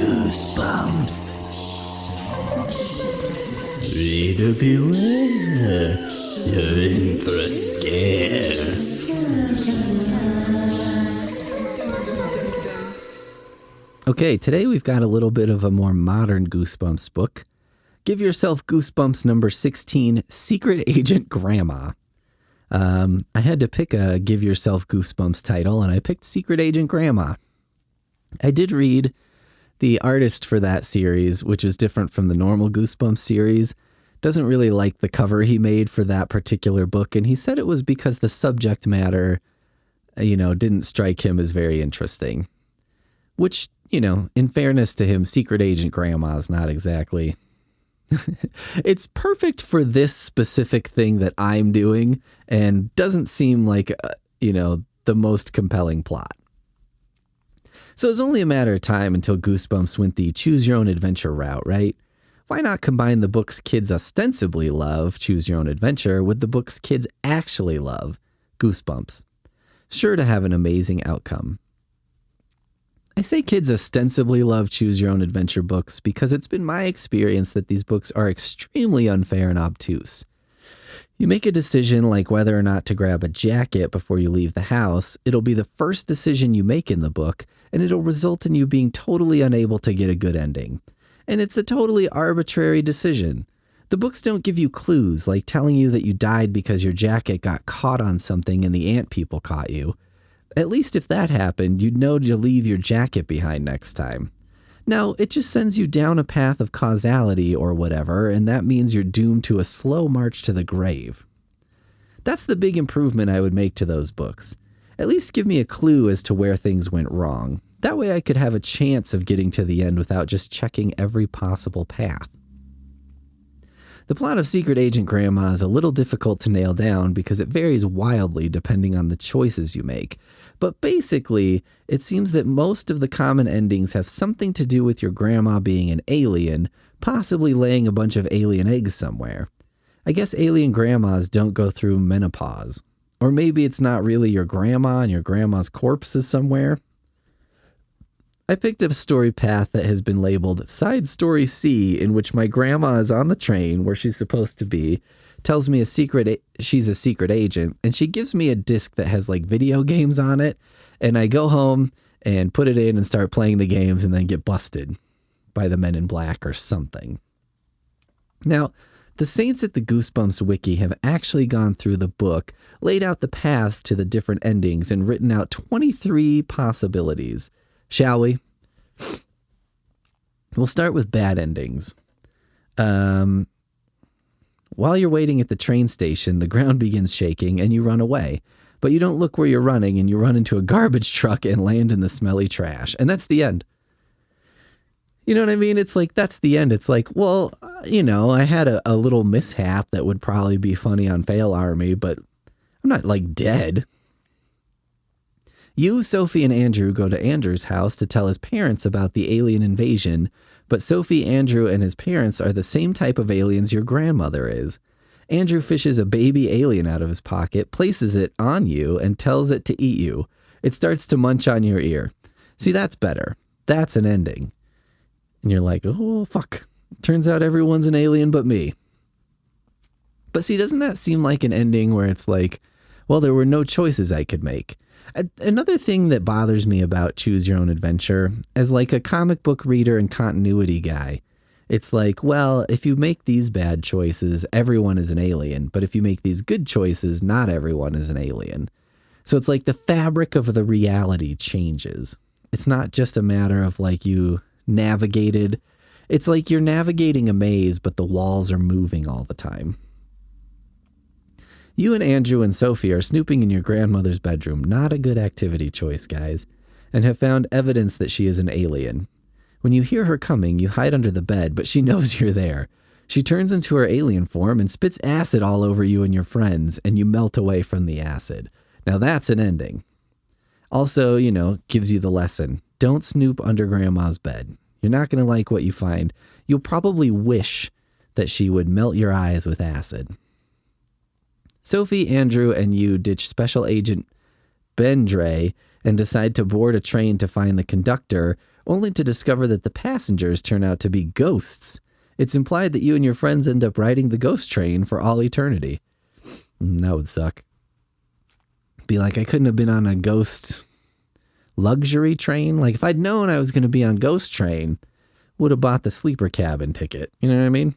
Goosebumps. Reader beware. You're in for a scare. Okay, today we've got a little bit of a more modern Goosebumps book. Give yourself Goosebumps number 16, Secret Agent Grandma. I had to pick a Give Yourself Goosebumps title, and I picked Secret Agent Grandma. I did read the artist for that series, which is different from the normal Goosebumps series. Doesn't really like the cover he made for that particular book, and he said it was because the subject matter, didn't strike him as very interesting. Which, in fairness to him, Secret Agent Grandma is not exactly... It's perfect for this specific thing that I'm doing and doesn't seem like, the most compelling plot. So it's only a matter of time until Goosebumps went the choose your own adventure route, right? Why not combine the books kids ostensibly love, Choose Your Own Adventure, with the books kids actually love, Goosebumps? Sure to have an amazing outcome. I say kids ostensibly love Choose Your Own Adventure books because it's been my experience that these books are extremely unfair and obtuse. You make a decision like whether or not to grab a jacket before you leave the house, it'll be the first decision you make in the book, and it'll result in you being totally unable to get a good ending. And it's a totally arbitrary decision. The books don't give you clues, like telling you that you died because your jacket got caught on something and the ant people caught you. At least if that happened, you'd know to leave your jacket behind next time. No, it just sends you down a path of causality or whatever, and that means you're doomed to a slow march to the grave. That's the big improvement I would make to those books. At least give me a clue as to where things went wrong. That way I could have a chance of getting to the end without just checking every possible path. The plot of Secret Agent Grandma is a little difficult to nail down because it varies wildly depending on the choices you make. But basically, it seems that most of the common endings have something to do with your grandma being an alien, possibly laying a bunch of alien eggs somewhere. I guess alien grandmas don't go through menopause. Or maybe it's not really your grandma and your grandma's corpse is somewhere. I picked up a story path that has been labeled Side Story C, in which my grandma is on the train where she's supposed to be, tells me she's a secret agent, and she gives me a disc that has like video games on it, and I go home and put it in and start playing the games and then get busted by the Men in Black or something. Now, the saints at the Goosebumps wiki have actually gone through the book, laid out the paths to the different endings, and written out 23 possibilities. Shall we? We'll start with bad endings. While you're waiting at the train station, the ground begins shaking and you run away. But you don't look where you're running and you run into a garbage truck and land in the smelly trash. And that's the end. You know what I mean? It's like, that's the end. It's like, well, I had a little mishap that would probably be funny on Fail Army, but I'm not like dead. You, Sophie, and Andrew go to Andrew's house to tell his parents about the alien invasion, but Sophie, Andrew, and his parents are the same type of aliens your grandmother is. Andrew fishes a baby alien out of his pocket, places it on you, and tells it to eat you. It starts to munch on your ear. See, that's better. That's an ending. And you're like, oh, fuck. Turns out everyone's an alien but me. But see, doesn't that seem like an ending where it's like, well, there were no choices I could make? Another thing that bothers me about Choose Your Own Adventure, as like a comic book reader and continuity guy, it's like, well, if you make these bad choices, everyone is an alien. But if you make these good choices, not everyone is an alien. So it's like the fabric of the reality changes. It's not just a matter of like you navigated. It's like you're navigating a maze, but the walls are moving all the time. You and Andrew and Sophie are snooping in your grandmother's bedroom. Not a good activity choice, guys. And have found evidence that she is an alien. When you hear her coming, you hide under the bed, but she knows you're there. She turns into her alien form and spits acid all over you and your friends, and you melt away from the acid. Now that's an ending. Also, gives you the lesson. Don't snoop under Grandma's bed. You're not going to like what you find. You'll probably wish that she would melt your eyes with acid. Sophie, Andrew, and you ditch Special Agent Bendre and decide to board a train to find the conductor, only to discover that the passengers turn out to be ghosts. It's implied that you and your friends end up riding the ghost train for all eternity. That would suck. Be like, I couldn't have been on a ghost luxury train. Like, if I'd known I was going to be on ghost train, would have bought the sleeper cabin ticket. You know what I mean?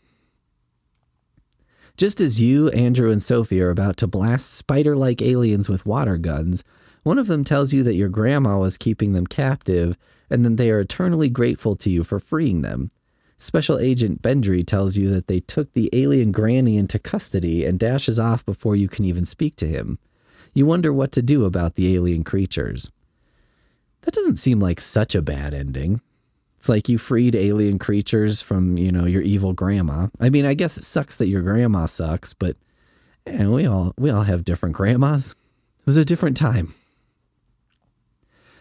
Just as you, Andrew, and Sophie are about to blast spider-like aliens with water guns, one of them tells you that your grandma was keeping them captive and that they are eternally grateful to you for freeing them. Special Agent Bendry tells you that they took the alien granny into custody and dashes off before you can even speak to him. You wonder what to do about the alien creatures. That doesn't seem like such a bad ending. It's like you freed alien creatures from, your evil grandma. I mean, I guess it sucks that your grandma sucks, but we all have different grandmas. It was a different time.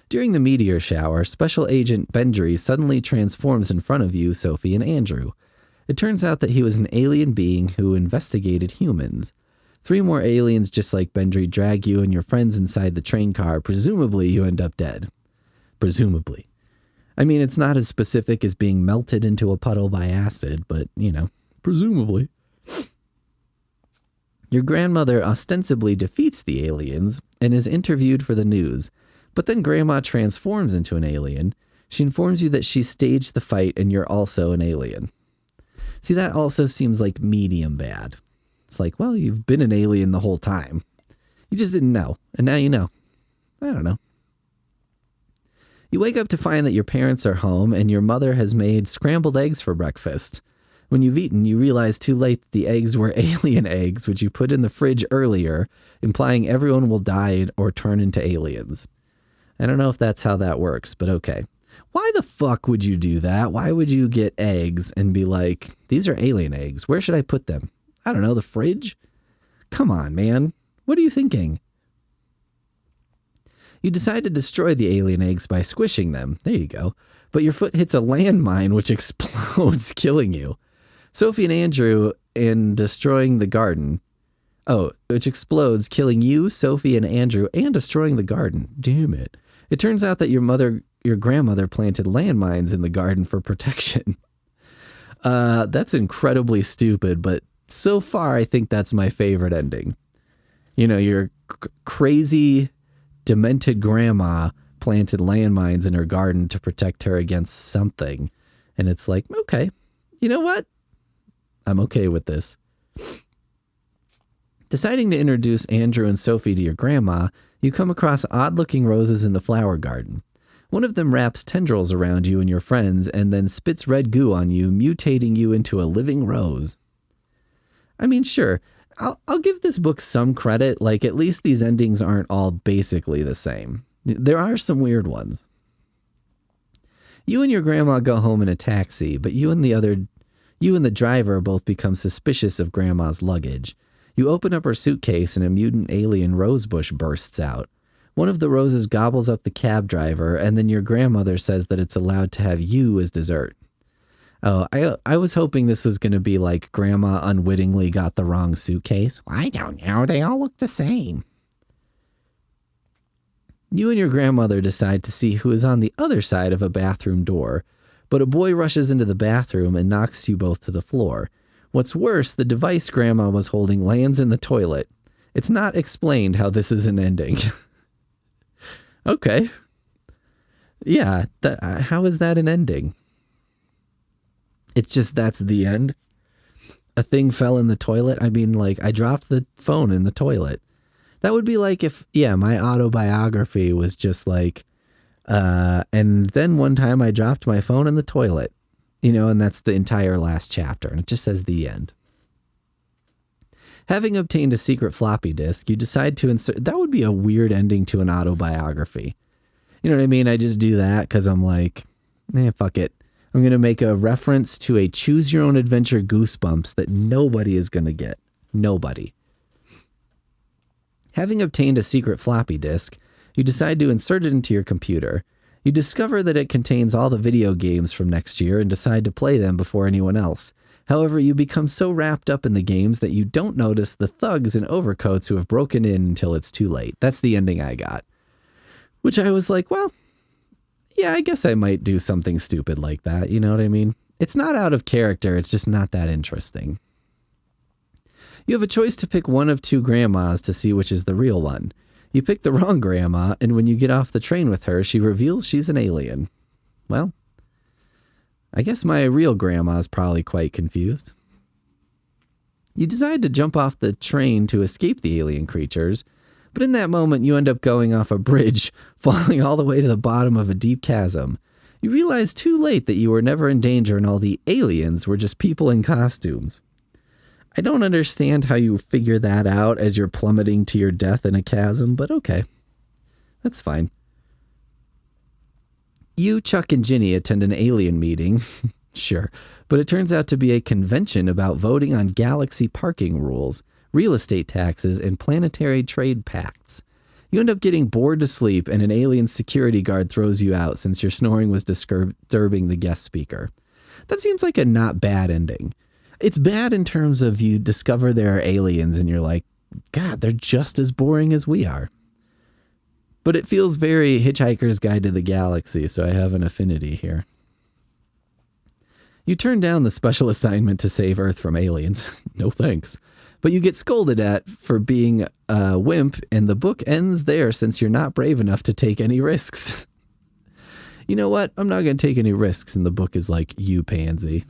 During the meteor shower, Special Agent Bendry suddenly transforms in front of you, Sophie, and Andrew. It turns out that he was an alien being who investigated humans. 3 more aliens just like Bendry drag you and your friends inside the train car. Presumably, you end up dead. Presumably. I mean, it's not as specific as being melted into a puddle by acid, but, presumably. Your grandmother ostensibly defeats the aliens and is interviewed for the news. But then Grandma transforms into an alien. She informs you that she staged the fight and you're also an alien. See, that also seems like medium bad. It's like, well, you've been an alien the whole time. You just didn't know, and now you know. I don't know. You wake up to find that your parents are home and your mother has made scrambled eggs for breakfast. When you've eaten, you realize too late that the eggs were alien eggs, which you put in the fridge earlier, implying everyone will die or turn into aliens. I don't know if that's how that works, but okay. Why the fuck would you do that? Why would you get eggs and be like, these are alien eggs. Where should I put them? I don't know, the fridge? Come on, man. What are you thinking? You decide to destroy the alien eggs by squishing them. There you go. But your foot hits a landmine which explodes, killing you. Sophie and Andrew in destroying the garden. Oh, which explodes, killing you, Sophie, and Andrew, and destroying the garden. Damn it. It turns out that your grandmother planted landmines in the garden for protection. That's incredibly stupid, but so far I think that's my favorite ending. Your crazy, demented grandma planted landmines in her garden to protect her against something. And it's like, okay, you know what? I'm okay with this. Deciding to introduce Andrew and Sophie to your grandma, you come across odd-looking roses in the flower garden. One of them wraps tendrils around you and your friends and then spits red goo on you, mutating you into a living rose. I mean, sure, I'll give this book some credit. Like, at least these endings aren't all basically the same. There are some weird ones. You and your grandma go home in a taxi, but you and the driver both become suspicious of Grandma's luggage. You open up her suitcase and a mutant alien rosebush bursts out. One of the roses gobbles up the cab driver, and then your grandmother says that it's allowed to have you as dessert. Oh, I was hoping this was going to be like Grandma unwittingly got the wrong suitcase. I don't know. They all look the same. You and your grandmother decide to see who is on the other side of a bathroom door, but a boy rushes into the bathroom and knocks you both to the floor. What's worse, the device Grandma was holding lands in the toilet. It's not explained how this is an ending. Okay. Yeah, how is that an ending? It's just that's the end. A thing fell in the toilet. I mean, like, I dropped the phone in the toilet. That would be like if, my autobiography was just like, And then one time I dropped my phone in the toilet, and that's the entire last chapter. And it just says the end. Having obtained a secret floppy disk, you decide to insert. That would be a weird ending to an autobiography. You know what I mean? I just do that because I'm like, fuck it. I'm going to make a reference to a choose your own adventure Goosebumps that nobody is going to get. Nobody. Having obtained a secret floppy disk, you decide to insert it into your computer. You discover that it contains all the video games from next year and decide to play them before anyone else. However, you become so wrapped up in the games that you don't notice the thugs in overcoats who have broken in until it's too late. That's the ending I got. Which I was like, well, yeah, I guess I might do something stupid like that. You know what I mean? It's not out of character. It's just not that interesting. You have a choice to pick one of two grandmas to see which is the real one. You pick the wrong grandma, and when you get off the train with her, she reveals she's an alien. Well, I guess my real grandma is probably quite confused. You decide to jump off the train to escape the alien creatures, but in that moment you end up going off a bridge, falling all the way to the bottom of a deep chasm. You realize too late that you were never in danger and all the aliens were just people in costumes. I don't understand how you figure that out as you're plummeting to your death in a chasm, but okay. That's fine. You, Chuck, and Ginny attend an alien meeting, sure, but it turns out to be a convention about voting on galaxy parking rules, real estate taxes, and planetary trade pacts. You end up getting bored to sleep, and an alien security guard throws you out since your snoring was disturbing the guest speaker. That seems like a not bad ending. It's bad in terms of you discover there are aliens, and you're like, God, they're just as boring as we are. But it feels very Hitchhiker's Guide to the Galaxy, so I have an affinity here. You turn down the special assignment to save Earth from aliens. No thanks. But you get scolded at for being a wimp, and the book ends there since you're not brave enough to take any risks. You know what? I'm not going to take any risks, and the book is like, you pansy.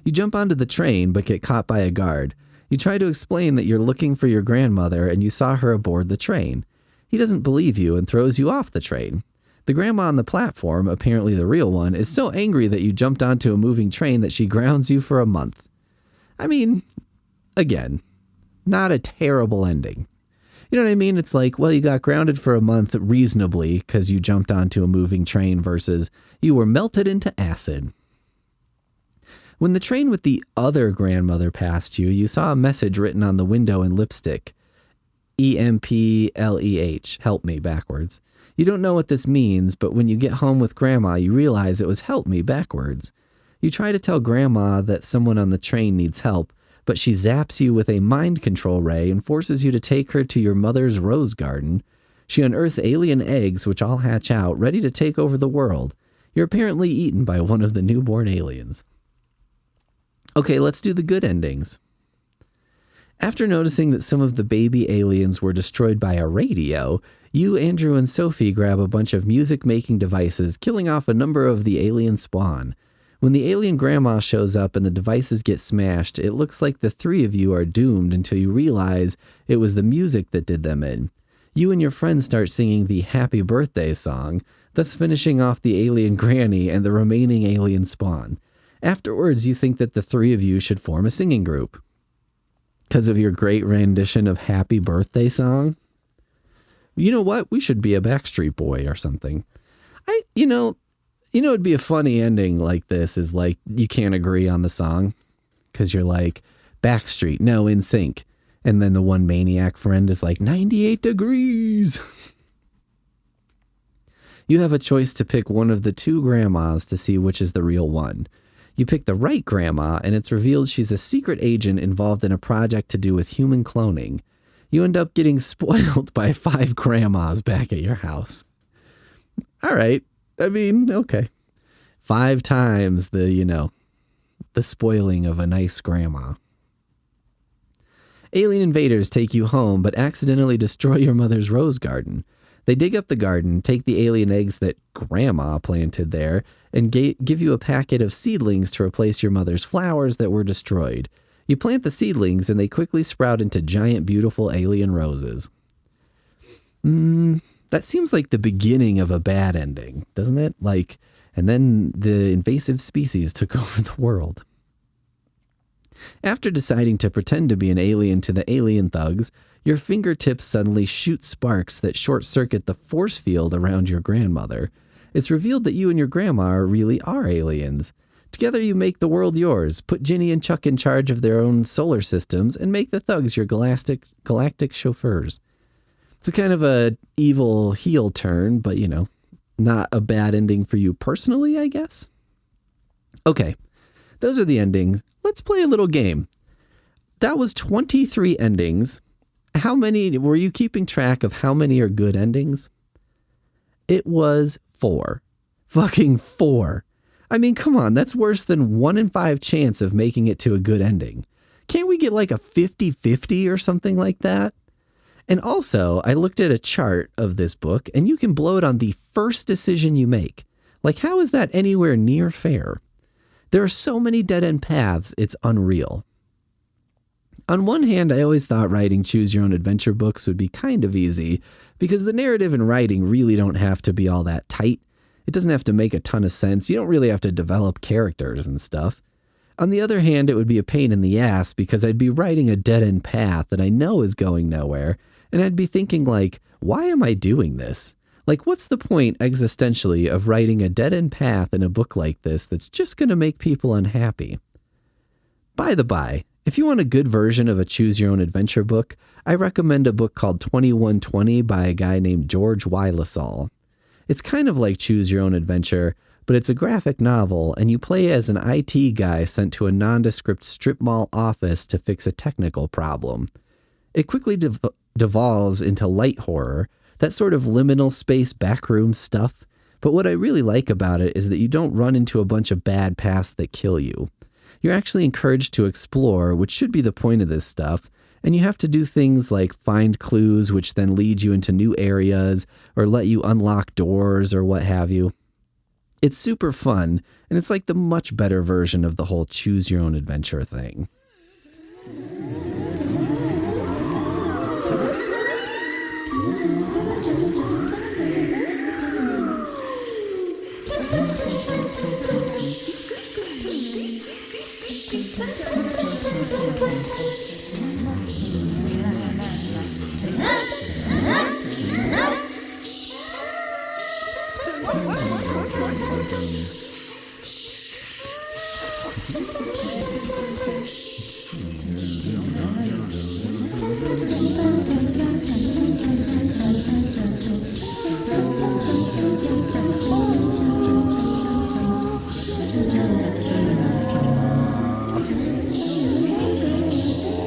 You jump onto the train, but get caught by a guard. You try to explain that you're looking for your grandmother and you saw her aboard the train. He doesn't believe you and throws you off the train. The grandma on the platform, apparently the real one, is so angry that you jumped onto a moving train that she grounds you for a month. I mean, again, not a terrible ending. You know what I mean? It's like, well, you got grounded for a month reasonably because you jumped onto a moving train versus you were melted into acid. When the train with the other grandmother passed you, you saw a message written on the window in lipstick. EMPLEH, help me backwards. You don't know what this means, but when you get home with Grandma, you realize it was help me backwards. You try to tell Grandma that someone on the train needs help, but she zaps you with a mind control ray and forces you to take her to your mother's rose garden. She unearths alien eggs, which all hatch out, ready to take over the world. You're apparently eaten by one of the newborn aliens. Okay, let's do the good endings. After noticing that some of the baby aliens were destroyed by a radio, you, Andrew, and Sophie grab a bunch of music-making devices, killing off a number of the alien spawn. When the alien grandma shows up and the devices get smashed, it looks like the three of you are doomed until you realize it was the music that did them in. You and your friends start singing the Happy Birthday song, thus finishing off the alien granny and the remaining alien spawn. Afterwards, you think that the three of you should form a singing group. Because of your great rendition of Happy Birthday song? You know what? We should be a Backstreet Boy or something. It'd be a funny ending like this is like, you can't agree on the song. Because you're like, Backstreet, no, In Sync. And then the one maniac friend is like, 98 degrees. You have a choice to pick one of the two grandmas to see which is the real one. You pick the right grandma, and it's revealed she's a secret agent involved in a project to do with human cloning. You end up getting spoiled by 5 grandmas back at your house. All right. I mean, okay. 5 times the spoiling of a nice grandma. Alien invaders take you home, but accidentally destroy your mother's rose garden. They dig up the garden, take the alien eggs that Grandma planted there, and give you a packet of seedlings to replace your mother's flowers that were destroyed. You plant the seedlings, and they quickly sprout into giant, beautiful alien roses. That seems like the beginning of a bad ending, doesn't it? Like, and then the invasive species took over the world. After deciding to pretend to be an alien to the alien thugs, your fingertips suddenly shoot sparks that short-circuit the force field around your grandmother. It's revealed that you and your grandma really are aliens. Together you make the world yours, put Ginny and Chuck in charge of their own solar systems, and make the thugs your galactic chauffeurs. It's a kind of a evil heel turn, but, you know, not a bad ending for you personally, I guess. Okay, those are the endings. Let's play a little game. That was 23 endings. How many, were you keeping track of how many are good endings? It was 4. Fucking 4. I mean, come on, that's worse than 1 in 5 chance of making it to a good ending. Can't we get like a 50-50 or something like that? And also, I looked at a chart of this book, and you can blow it on the first decision you make. Like, how is that anywhere near fair? There are so many dead-end paths, it's unreal. On one hand, I always thought writing choose-your-own-adventure books would be kind of easy, because the narrative and writing really don't have to be all that tight. It doesn't have to make a ton of sense. You don't really have to develop characters and stuff. On the other hand, it would be a pain in the ass, because I'd be writing a dead-end path that I know is going nowhere, and I'd be thinking, like, why am I doing this? Like, what's the point existentially of writing a dead-end path in a book like this that's just going to make people unhappy? By the by, if you want a good version of a choose-your-own-adventure book, I recommend a book called 2120 by a guy named George Y. LaSalle. It's kind of like Choose Your Own Adventure, but it's a graphic novel, and you play as an IT guy sent to a nondescript strip mall office to fix a technical problem. It quickly devolves into light horror, that sort of liminal space backroom stuff, but what I really like about it is that you don't run into a bunch of bad paths that kill you. You're actually encouraged to explore, which should be the point of this stuff, and you have to do things like find clues which then lead you into new areas or let you unlock doors or what have you. It's super fun, and it's like the much better version of the whole choose your own adventure thing.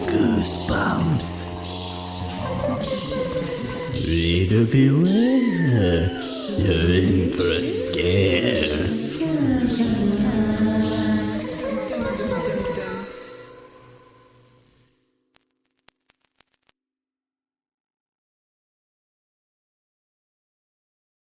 Goosebumps. Reader beware, you're in for a scare.